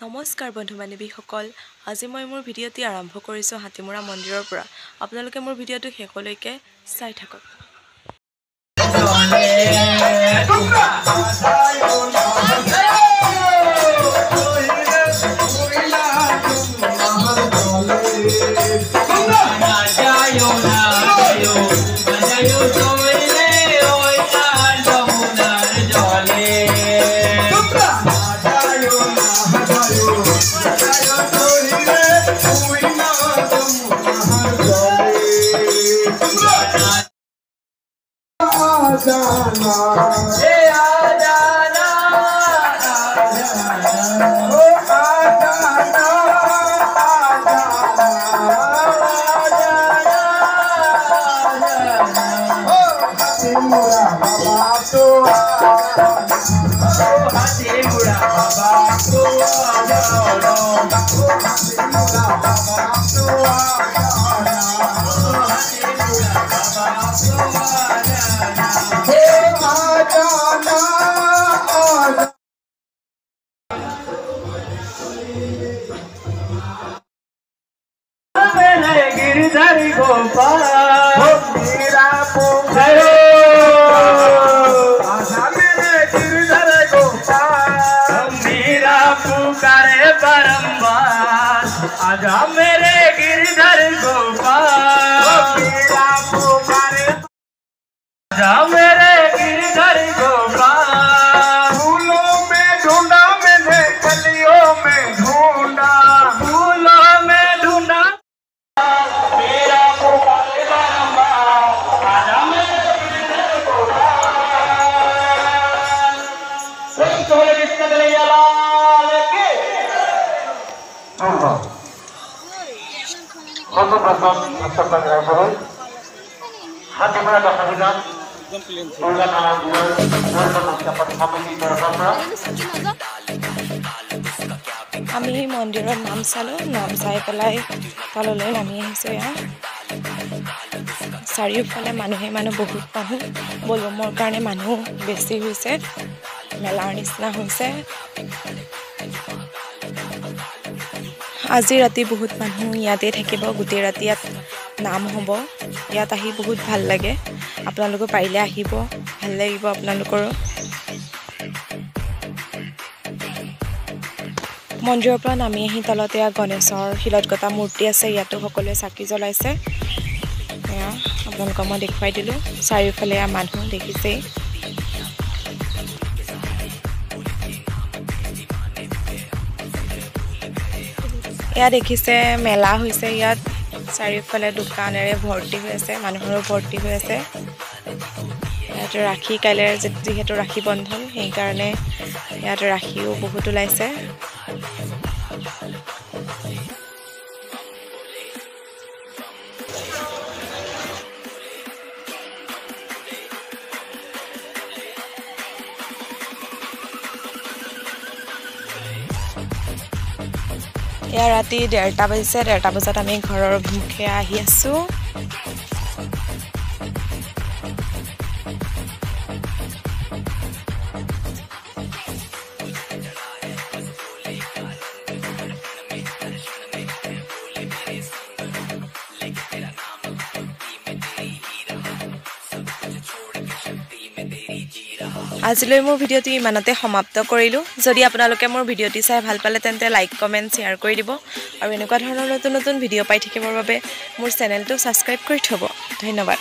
নমস্কাৰ বন্ধু বান্ধৱীসকল আজি মই মোৰ ভিডিঅ'টি আৰম্ভ কৰিছোঁ হাতীমৰা মন্দিৰৰ পৰা আপোনালোকে মোৰ ভিডিঅ'টো শেষলৈকে চাই থাকক गिरधरी गोपाल मेरा पुकारे आजा मेरे गिरधर गोपाल मेरा पुकारे बारंबार आजा मेरे गिरधर गोपाल मेरा पुकारे आजा मेरे गिरधर गोपाल फूलों में ढूंढा मैंने कलियों में ढूंढा फूलों में ढूंढा আমি মন্দিৰৰ নাম চালোঁ নাম চাই পেলাই তললৈ নামি আহিছোঁ চাৰিওফালে মানুহ বহুত মানুহ বলবমৰ কাৰণে মানুহ বেছি হৈছে মেলাৰ নিচিনা হৈছে আজি ৰাতি বহুত মানুহ ইয়াতে থাকিব গোটেই ৰাতি ইয়াত নাম হ'ব ইয়াত আহি বহুত ভাল লাগে আপোনালোকে পাৰিলে আহিব ভাল লাগিব আপোনালোকৰো মন্দিৰৰ পৰা নামি আহি তলতে গণেশৰ শিলত গটা মূৰ্তি আছে ইয়াতো সকলোৱে চাকি জ্বলাইছে আপোনালোকক মই দেখুৱাই দিলোঁ চাৰিওফালে মানুহ দেখিছেই এয়া দেখিছে মেলা হৈছে ইয়াত চাৰিওফালে দোকানেৰে ভৰ্তি হৈ আছে মানুহৰো ভৰ্তি হৈ আছে ইয়াত ৰাখি কাইলৈ যিহেতু ৰাখি বন্ধন সেইকাৰণে ইয়াত ৰাখিও বহুত ওলাইছে এয়া ৰাতি 1:30 বাজিছে 1:30 বজাত আমি ঘৰৰ মুখে আহি আছোঁ আজিলৈ মোৰ ভিডিঅ'টি ইমানতে সমাপ্ত কৰিলোঁ যদি আপোনালোকে মোৰ ভিডিঅ'টি চাই ভাল পালে তেন্তে লাইক কমেন্ট শ্বেয়াৰ কৰি দিব আৰু এনেকুৱা ধৰণৰ নতুন নতুন ভিডিঅ' পাই থাকিবৰ বাবে মোৰ চেনেলটো ছাবস্ক্ৰাইব কৰি থব ধন্যবাদ